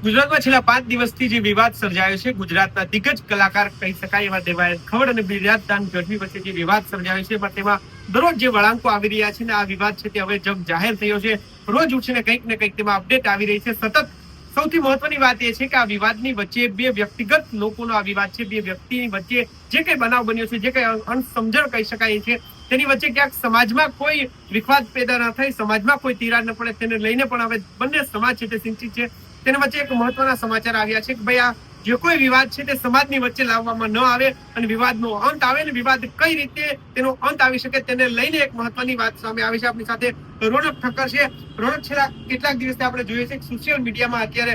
ગુજરાતમાં છેલ્લા 5 દિવસથી જે વિવાદ સર્જાયો છે, ગુજરાતના દિગ્ગજ કલાકાર કહી શકાય એવા દેવાયત ખવડ અને બિરાજદાન ગઢવી વચ્ચે જે વિવાદ સર્જાયો છે, તેમાં દરરોજ જે વળાંકો આવી રહ્યા છે ને આ વિવાદ છે તે હવે જગ જાહેર થયો છે. રોજ ઉઠીને કંઈક ને કંઈક તેમાં અપડેટ આવી રહી છે. સતત સૌથી મહત્વની વાત એ છે કે આ વિવાદની વચ્ચે બે વ્યક્તિગત લોકોનો આ વિવાદ છે. બે વ્યક્તિની વચ્ચે જે કંઈ બનાવ બન્યો છે, જે કંઈ અણસમજણ કહી શકાય છે, તેની વચ્ચે ક્યાંક સમાજમાં કોઈ વિવાદ પેદા ન થાય, સમાજમાં કોઈ તિરાડ ન પડે, તેને લઈને પણ હવે બંને સમાજ છે તે ચિંતિત છે. તેના વચ્ચે એક મહત્વના સમાચાર આવ્યા છે કે ભાઈ આ જે કોઈ વિવાદ છે તે સમાજની વચ્ચે લાવવામાં ન આવે અને વિવાદનો અંત આવે ને વિવાદ કઈ રીતે તેનો અંત આવી શકે તેને લઈને એક મહત્વની વાત સામે આવી છે. આપણી સાથે રોનક ઠક્કર છે. રોનક, છેલ્લા કેટલાક દિવસથી આપણે જોઈએ છે કે સોશિયલ મીડિયામાં અત્યારે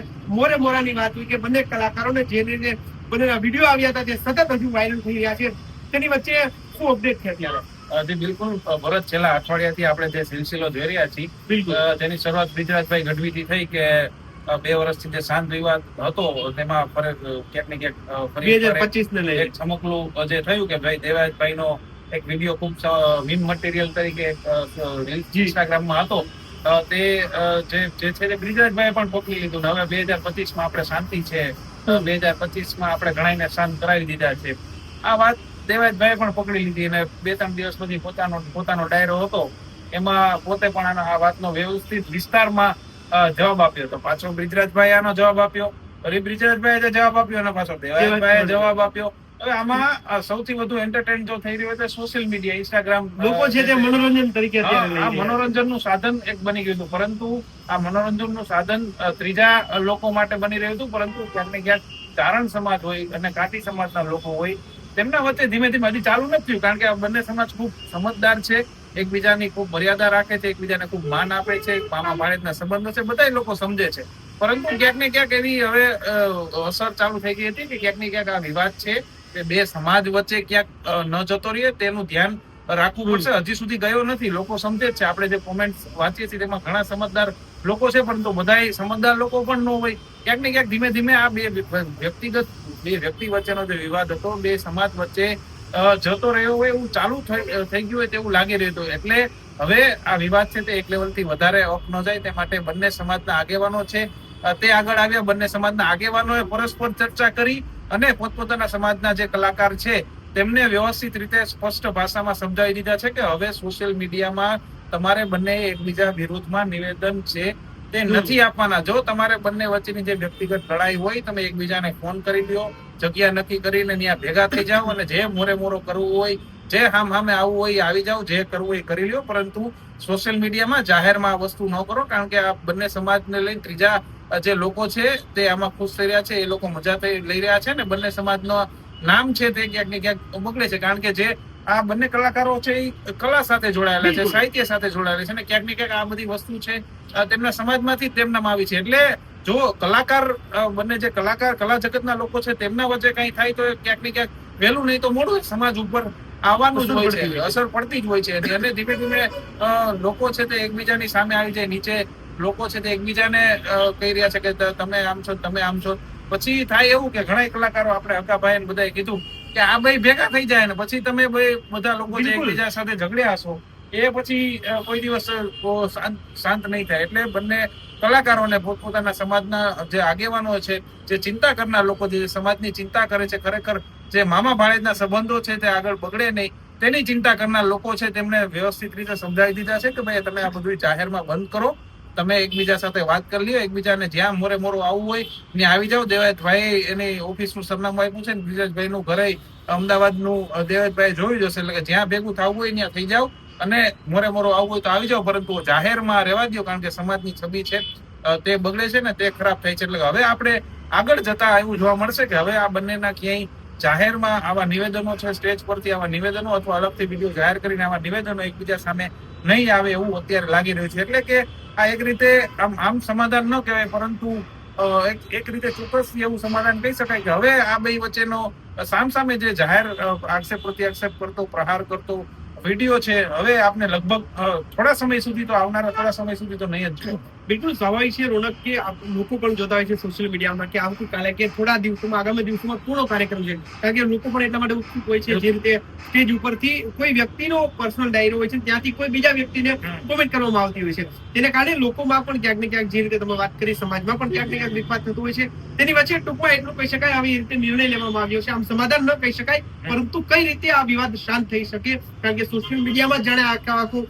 મોરાની વાત હોય કે બંને કલાકારોને જે રીતે બંનેના વિડીયો આવ્યા હતા તે સતત હજુ વાયરલ થઈ રહ્યા છે. તેની વચ્ચે શું અપડેટ છે અત્યારે? બિલકુલ ભરત, છેલ્લા અઠવાડિયાથી આપણે જે સિલસિલો જોઈ રહ્યા છીએ તેની શરૂઆત બ્રિજરાજભાઈ ગઢવીથી થઈ કે 2 વર્ષથી જે શાંત વિવાદ હતો તેમાં ક્યાંક ને ક્યાંક 2025 ને લઈને એક ચમકલું જે થયું કે ભાઈ દેવાયતભાઈ નો એક વિડીયો ખૂબ મીમ મટીરિયલ તરીકે ઇન્સ્ટાગ્રામમાં હતો. તે જે છે તે બ્રિજરાજભાઈ પણ પકડી લીધું. હવે 2025 માં આપણે શાંતિ છે, 2025 માં આપણે ઘણાને શાંત કરાવી દીધા છે. આ વાત દેવાયતભાઈ પણ પકડી લીધી અને 2-3 દિવસ પછી પોતાનો ડાયરો હતો એમાં પોતે પણ આ વાતનો વ્યવસ્થિત વિસ્તારમાં જવાબ આપ્યો હતો. પાછો બ્રિજરાજભાઈ આનો જવાબ આપ્યો, ફરી બ્રિજરાજભાઈ જવાબ આપ્યો અને પાછો દેવાયતભાઈ જવાબ આપ્યો. હવે આમાં સૌથી વધુ એન્ટરટેન જો થઈ રહ્યું છે સોશિયલ મીડિયા, ઇન્સ્ટાગ્રામ. લોકો છે તે મનોરંજન તરીકે આ મનોરંજનનું સાધન એક બની ગયું હતું, પરંતુ આ મનોરંજનનું સાધન ત્રીજા લોકો માટે બની રહ્યું હતું. પરંતુ ક્યાંક ને ક્યાંક ચારણ સમાજ હોય અને કાઠી સમાજના લોકો હોય તેમના વચ્ચે ધીમે ધીમે હજી ચાલુ નથી થયું, કારણ કે આ બંને સમાજ ખૂબ સમજદાર છે, એકબીજાની ખૂબ મર્યાદા રાખે છે, એકબીજાને ખૂબ માન આપે છે, મામા ભાણેજના સંબંધો છે, બધા લોકો સમજે છે. પરંતુ ક્યાંક ને ક્યાંક એવી હવે અસર ચાલુ થઈ ગઈ હતી કે ક્યાંક ને ક્યાંક આ વિવાદ છે તે બે સમાજ વચ્ચે ક્યાંક ન જતો રહે તેનું ધ્યાન રાખવું પડશે. હજી સુધી ગયો નથી, લોકો સમજે છે. આપણે જે કોમેન્ટ વાંચીએ છીએ તેમાં ઘણા સમજદાર લોકો છે, પરંતુ બધા સમજદાર લોકો પણ ન હોય. ક્યાંક ને ક્યાંક ધીમે ધીમે આ બે વ્યક્તિ વચ્ચેનો જે વિવાદ હતો, બે સમાજ વચ્ચે જતો રહ્યો હોય એવું ચાલુ થઈ ગયું હોય તેવું લાગી રહ્યું હતું. એટલે હવે આ વિવાદ છે તે એક લેવલથી વધારે અપ ન જાય તે માટે બંને સમાજના આગેવાનો છે તે આગળ આવ્યા. બંને સમાજના આગેવાનોએ પરસ્પર ચર્ચા કરી અને પોતપોતાના સમાજના જે કલાકાર છે તેમને વ્યવસ્થિત રીતે સ્પષ્ટ ભાષામાં સમજાવી દીધા છે કે હવે સોશિયલ મીડિયામાં તમારે બંને એકબીજા વિરુદ્ધમાં નિવેદન છે તે નથી આપવાના. જો તમારે બંને વચ્ચેની જે વ્યક્તિગત લડાઈ હોય તમે એકબીજાને ફોન કરી લ્યો, જગ્યા નક્કી કરીને ત્યાં ભેગા થઈ જાઓ અને જે મોરે કરવું હોય, જે સામે આવવું હોય આવી જાઓ, જે કરવું હોય કરી લ્યો. પરંતુ સોશિયલ મીડિયામાં જાહેરમાં આ વસ્તુ ન કરો, કારણ કે આ બંને સમાજને લઈને ત્રીજા જે લોકો છે તે આમાં ખુશ થઈ રહ્યા છે, એ લોકો મજા લઈ રહ્યા છે ને બંને સમાજનો નામ છે તે ક્યાંક ને ક્યાંક બગડે છે. કારણ કે જે આ બંને કલાકારો છે એ કલા સાથે જોડાયેલા છે, સાહિત્ય સાથે જોડાયેલા છે, અને ક્યાંક ને ક્યાંક આ બધી વસ્તુ છે તેમના સમાજમાંથી તેમનામાં આવી છે. એટલે જો કલાકાર બંને જે કલા જગતના લોકો છે તેમના વચ્ચે કઈ થાય તો ક્યાંક ને ક્યાંક વહેલું નહીં તો મોડું સમાજ ઉપર આવવાનું જ હોય છે, અસર પડતી જ હોય છે. અને ધીમે ધીમે લોકો છે તે એકબીજાની સામે આવી જાય. નીચે લોકો છે તે એકબીજાને કહી રહ્યા છે કે તમે આમ છો, તમે આમ છો. પછી થાય એવું કે ઘણા કલાકારો આપણે હકાભાઈ બધાએ કીધું કે આ ભાઈ ભેગા થઈ જાય ને પછી તમે બધા લોકો જે એકબીજા સાથે ઝઘડ્યા હશો એ પછી કોઈ દિવસ શાંત નહીં થાય. એટલે બંને કલાકારોને પોતપોતાના સમાજના જે આગેવાનો છે, જે ચિંતા કરનાર લોકો જે સમાજની ચિંતા કરે છે, ખરેખર જે મામા ભાણેજના સંબંધો છે તે આગળ બગડે નહીં તેની ચિંતા કરનાર લોકો છે તેમને વ્યવસ્થિત રીતે સમજાવી દીધા છે કે ભાઈ તમે આ બધું જાહેરમાં બંધ કરો, તમે એકબીજા સાથે વાત કરી લ્યો, એકબીજાને જ્યાં મોરું આવવું હોય ત્યાં આવી જાઓ. દેવાયતભાઈ એની ઓફિસનું સરનામું આપ્યું છે ને બ્રિજરાજભાઈ નું ઘરે અમદાવાદનું દેવાયતભાઈ જોયું જશે, એટલે કે જ્યાં ભેગું થવું હોય ત્યાં થઈ જાઓ અને મોરું આવવું હોય તો આવી જાઓ, પરંતુ જાહેરમાં રહેવા દો, કારણ કે સમાજની છબી છે તે બગડે છે ને તે ખરાબ થાય છે. એટલે હવે આપણે આગળ જતા એવું જોવા મળશે કે હવે આ બંનેના ક્યાંય જાહેરમાં આવા નિવેદનો છે, સ્ટેજ પરથી આવા નિવેદનો અથવા અલગથી વિડીયો જાહેર કરીને આવા નિવેદનો એકબીજા સામે નહીં આવે એવું અત્યારે લાગી રહ્યું છે. એટલે કે આ એક રીતે આમ સમાધાન ન કહેવાય, પરંતુ એક રીતે ચોક્કસ એવું સમાધાન કહી શકાય કે હવે આ બે વચ્ચેનો સામસામે જે જાહેર આક્ષેપ પ્રત્યાક્ષેપ કરતો, પ્રહાર કરતો વિડીયો છે હવે આપને લગભગ થોડા સમય સુધી તો આવનારા થોડા સમય સુધી તો નહીં જ બિલકુલ સ્વાભાવિક છે રોનક કે લોકો પણ જોતા હોય છે સોશિયલ મીડિયામાં કે આવતીકાલે કે થોડા દિવસોમાં આગામી દિવસોમાં પૂર્ણ કાર્યક્રમ છે, કારણ કે લોકો પણ એટલા માટે ઉત્સુક હોય છે જે રીતે સ્ટેજ ઉપરથી કોઈ વ્યક્તિનો પર્સનલ ડાયરો હોય છે ત્યાંથી કોઈ બીજા વ્યક્તિને કોમેન્ટ કરવામાં આવતી હોય છે, તેને કારણે લોકોમાં પણ ક્યાંક ને ક્યાંક જે રીતે તમે વાત કરી સમાજમાં પણ ક્યાંક ને ક્યાંક વિવાદ થતો હોય છે. તેની વચ્ચે ટૂંકમાં એટલું કહી શકાય આવી રીતે નિર્ણય લેવામાં આવ્યો છે, આમ સમાધાન ન કહી શકાય પરંતુ કઈ રીતે આ વિવાદ શાંત થઈ શકે, કારણ કે સોશિયલ મીડિયામાં જાણે આખું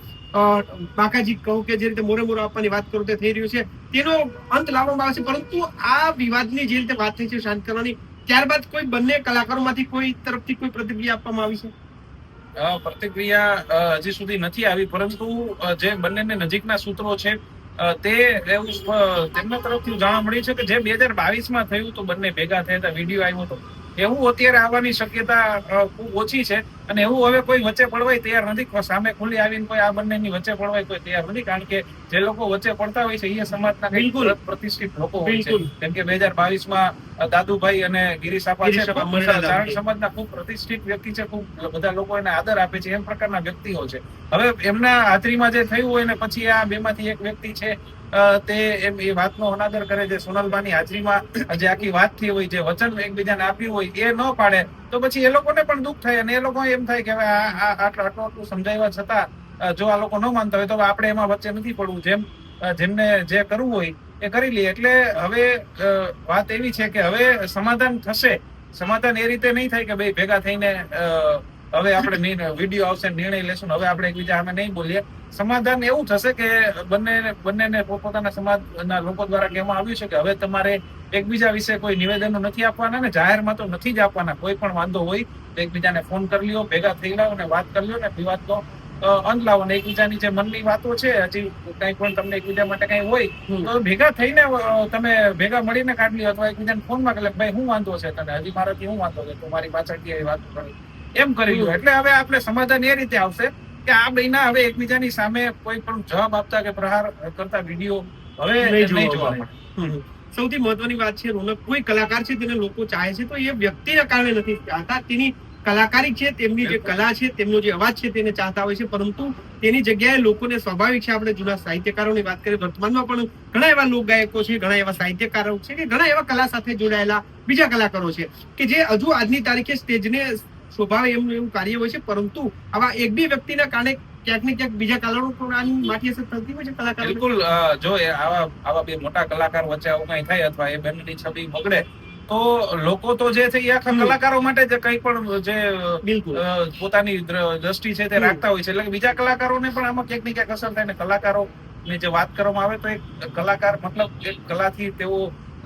બાકાજી કહું કે જે રીતે મોરે મોરો આપવાની વાત કરું તે થઈ રહ્યું છે તેનો અંત લાવવામાં આવે છે, પરંતુ આ વિવાદની જે રીતે વાત થઈ છે શાંત કરવાની, ત્યારબાદ કોઈ બંને કલાકારોમાંથી કોઈ તરફથી કોઈ પ્રતિક્રિયા આપવામાં આવી છે? પ્રતિક્રિયા હજી સુધી નથી આવી, પરંતુ જે બંનેને નજીકના સૂત્રો છે તે એવું તેમના તરફથી જાણવા મળ્યું છે કે જે 2022માં થયું તો બંને ભેગા થયા હતા, વિડીયો આવ્યો હતો, એવું અત્યારે આવવાની શક્યતા ખૂબ ઓછી છે. અને એવું હવે કોઈ વચ્ચે પડવાય તૈયાર નથી, સામે ખુલ્લી આવીને કોઈ આ બંનેની વચ્ચે પડવાય કોઈ તૈયાર નથી, કારણ કે જે લોકો વચ્ચે પડતા હોય છે એ સમાજના બિલકુલ પ્રતિષ્ઠિત લોકો હોય છે. જેમ કે 2022માં દાદુભાઈ અને ગિરીશ આપા છે, ચારણ સમાજના ખૂબ પ્રતિષ્ઠિત વ્યક્તિ છે, ખૂબ બધા લોકો એને આદર આપે છે, એમ પ્રકારના વ્યક્તિઓ છે. હવે એમના હાજરીમાં જે થયું હોય ને પછી આ બેમાંથી એક વ્યક્તિ છે તે એ વાતનો અનાદર કરે છે, સોનલબાની હાજરીમાં જે આખી વાત થઈ હોય, જે વચન એકબીજાને આપ્યું હોય એ ન પાડે તો પછી એ લોકોને પણ દુઃખ થાય અને એ લોકો એમ થાય કે હવે આટલું સમજાવવા છતાં જો આ લોકો ન માનતા હોય તો આપણે એમાં વચ્ચે નથી પડવું, જેમને જે કરવું હોય એ કરી લઈએ. એટલે હવે વાત એવી છે કે હવે સમાધાન થશે, સમાધાન એ રીતે નહીં થાય કે ભાઈ ભેગા થઈને હવે આપણે વિડીયો આવશે, નિર્ણય લેશું, હવે આપણે એકબીજા સામે નહીં બોલીએ. સમાધાન એવું થશે કે બંનેને પોતપોતાના સમાજના લોકો દ્વારા કહેવામાં આવ્યું છે કે હવે તમારે એકબીજા વિશે કોઈ નિવેદનો નથી આપવાના ને જાહેરમાં તો નથી જ આપવાના. કોઈ પણ વાંધો હોય તો એકબીજાને ફોન કરી લ્યો, ભેગા થઈ લાવો ને વાત કરી લ્યો ને વિવાદનો અંત લાવો ને એકબીજાની જે મનની વાતો છે, હજી કઈ પણ તમને એકબીજા માટે કઈ હોય તો ભેગા થઈને તમે ભેગા મળીને કાઢી લ્યો, અથવા એકબીજાને ફોનમાં કે ભાઈ શું વાંધો છે તને, હજી મારાથી શું વાંધો છે, તું મારી પાછળથી એ વાત કરી એમ કરી લ્યો. એટલે હવે આપણે સમાધાન એ રીતે આવશે કે આ બેના હવે એકબીજાની સામે કોઈ પણ જવાબ આપતા કે પ્રહાર કરતા વિડીયો હવે નહીં જોવા મળે. સૌથી મહત્વની વાત છે રોનક, કોઈ કલાકાર છે તેને લોકો ચાહે છે તો એ વ્યક્તિના કારણે નથી ચાહતા, તેની કલાકારી છે, તેમની જે કલા છે, તેમનો જે અવાજ છે તેને ચાહતા હોય છે, પરંતુ તેની જગ્યાએ લોકોને સ્વાભાવિક છે. આપણે જૂના સાહિત્યકારોની વાત કરીએ, વર્તમાનમાં પણ ઘણા એવા લોક ગાયકો છે, ઘણા એવા સાહિત્યકારો છે કે ઘણા એવા કલા સાથે જોડાયેલા બીજા કલાકારો છે કે જે હજુ આજની તારીખે સ્ટેજને શોભાવે એવું કાર્ય હોય છે, પરંતુ આવા એક બે વ્યક્તિના કારણે ક્યાંક ને ક્યાંક બીજા કલાકારો પણ આની માઠી અસર થતી હોય છે કલાકાર. બિલકુલ, જો આવા બે મોટા કલાકાર વચ્ચે આવું કઈ થાય અથવા એ બંનેની છબી બગડે તો લોકો તો જે છે એ આખા કલાકારો માટે જે કઈ પણ જે પોતાની દ્રષ્ટિ છે તે રાખતા હોય છે, એટલે બીજા કલાકારોને પણ આમાં ક્યાંક ને ક્યાંક અસર થાય ને કલાકારો ની જે વાત કરવામાં આવે તો એક કલાકાર મતલબ એક કલાથી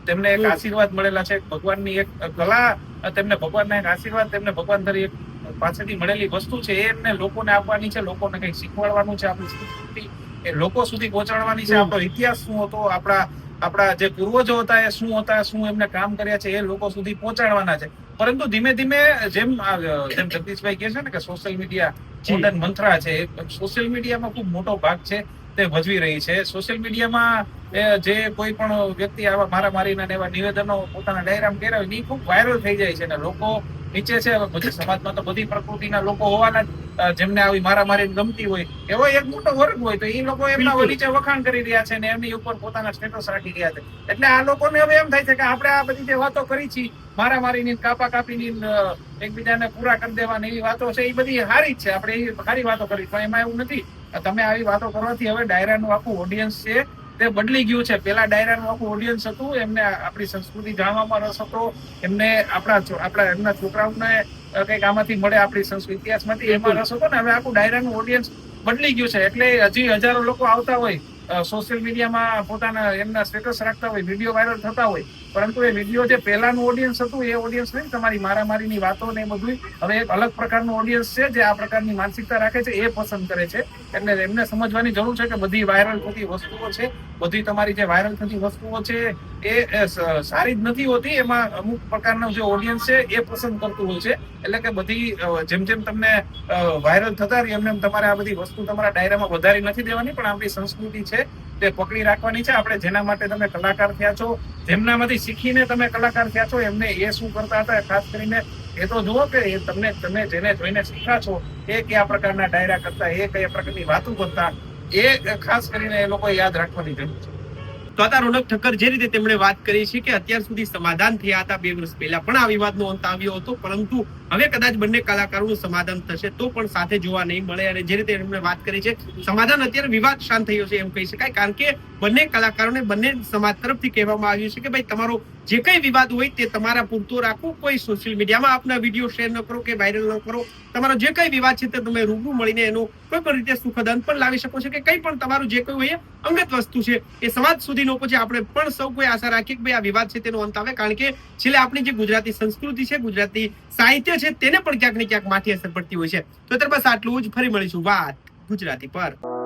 તેમને એક આશીર્વાદ મળેલા છે, ભગવાનની એક કલા, તેમને ભગવાનના એક આશીર્વાદ, તેમને ભગવાન તરીકે પાસેથી મળેલી વસ્તુ છે એ એમને લોકોને આપવાની છે, લોકોને કંઈક શીખવાડવાનું છે, આપણી સંસ્કૃતિ એ લોકો સુધી પહોંચાડવાની છે, આપણો ઇતિહાસ શું હતો, આપણા જે પૂર્વજો હતા એ શું હતા, શું એમને કામ કર્યા છે એ લોકો સુધી પહોંચાડવાના છે. પરંતુ ધીમે ધીમે જેમ જગદીશભાઈ કહે છે ને કે સોશિયલ મીડિયા મોડર્ન મંત્રા છે, સોશિયલ મીડિયામાં ખૂબ મોટો ભાગ છે તે ભજવી રહી છે. સોશિયલ મીડિયામાં જે કોઈ પણ વ્યક્તિ આવા મારામારીના એવા નિવેદનો પોતાના ડાયરામાં કર્યા હોય એ ખૂબ વાયરલ થઈ જાય છે ને લોકો નીચે છે, બધી સમાજમાં તો બધી પ્રકૃતિના લોકો હોવાના, જેમને આવી મારામારી ગમતી હોય એવો એક મોટો વર્ગ હોય તો એ લોકો એમના નીચે વખાણ કરી રહ્યા છે ને એમની ઉપર પોતાના સ્ટેટસ રાખી રહ્યા છે. એટલે આ લોકોને હવે એમ થાય છે કે આપણે આ બધી જે વાતો કરી છે મારામારીની, કાપાકાપીની, એકબીજાને પૂરા કરી દેવાની એવી વાતો છે એ બધી સારી જ છે, આપણે એ સારી વાતો કરી, પણ એમાં એવું નથી. તમે આવી વાતો કરવાથી હવે ડાયરાનું આખું ઓડિયન્સ છે તે બદલી ગયું છે. પેલા ડાયરાનું આખું ઓડિયન્સ હતું, એમને આપણી સંસ્કૃતિ જાણવામાં રસ હતો, એમને એમના છોકરાઓને કંઈક આમાંથી મળે આપણી સંસ્કૃતિ ઇતિહાસમાંથી એમાં રસ હતો ને. હવે આખું ડાયરાનું ઓડિયન્સ બદલી ગયું છે, એટલે હજી હજારો લોકો આવતા હોય સોશિયલ મીડિયામાં પોતાના એમના સ્ટેટસ રાખતા હોય, વિડીયો વાયરલ થતા હોય, પરંતુ એ વિડીયો જે પહેલાનું ઓડિયન્સ હતું એ ઓડિયન્સ નહીં, તમારી મારામારીની વાતો ને એ બધું હવે એક અલગ પ્રકારનું ઓડિયન્સ છે જે આ પ્રકારની માનસિકતા રાખે છે, એ પસંદ કરે છે. એટલે એમને સમજવાની જરૂર છે કે બધી વાયરલ થતી વસ્તુઓ છે, બધી તમારી જે વાયરલ થતી વસ્તુઓ છે એ સારી જ નથી હોતી, એમાં અમુક પ્રકારનો જે ઓડિયન્સ છે એ પસંદ કરતું હોય છે. એટલે કે બધી જેમ જેમ તમને વાયરલ થતા રહી એમ તમારે આ બધી વસ્તુ તમારા ડાયરામાં વધારી નથી દેવાની, પણ આપણી સંસ્કૃતિ છે તે પકડી રાખવાની છે. આપણે જેના માટે તમે કલાકાર થયા છો, જેમનામાંથી શીખીને તમે કલાકાર થયા છો, એમને એ શું કરતા હતા ખાસ કરીને એ તો જુઓ કે તમે જેને જોઈને શીખ્યા છો એ કયા પ્રકારના ડાયરા કરતા, એ કયા પ્રકારની વાતો કરતા, એ ખાસ કરીને એ લોકો યાદ રાખવાની જરૂર છે. તો આ રોનક ઠક્કર જે રીતે તેમણે વાત કરી છે કે અત્યાર સુધી સમાધાન થયા હતા 2 વર્ષ પહેલા પણ આ વિવાદનો અંત આવ્યો હતો, પરંતુ હવે કદાચ બંને કલાકારોનું સમાધાન થશે તો પણ સાથે જોવા નહીં મળે. અને જે રીતે તેમણે વાત કરી છે સમાધાન અત્યારે વિવાદ શાંત થયો છે એમ કહી શકાય, કારણ કે બંને કલાકારોને બંને સમાજ તરફથી કહેવામાં આવ્યું છે કે ભાઈ તમારો જે કઈ વિવાદ હોય તે તમારા પૂરતો રાખો, કોઈ સોશિયલ મીડિયામાં આપના વિડીયો શેર ન કરો કે વાયરલ ન કરો. તમારો જે કઈ વિવાદ છે તે તમે રૂબરૂ મળીને એનો કોઈ પણ રીતે સુખદ અંત પણ લાવી શકો છો, કે કઈ પણ તમારું જે કોઈ હોય અંગત વસ્તુ છે એ સમાજ સુધી ન પહોંચે. આપણે પણ સૌ કોઈ આશા રાખીએ કે ભાઈ આ વિવાદ છે તેનો અંત આવે, કારણ કે છેલ્લે આપણી જે ગુજરાતી સંસ્કૃતિ છે, ગુજરાતી સાહિત્ય છે તેને પણ ક્યાંક ને ક્યાંક માઠી અસર પડતી હોય છે. તો ત્યાર બસ આટલું જ. ફરી મળીશું વાત ગુજરાતી પર.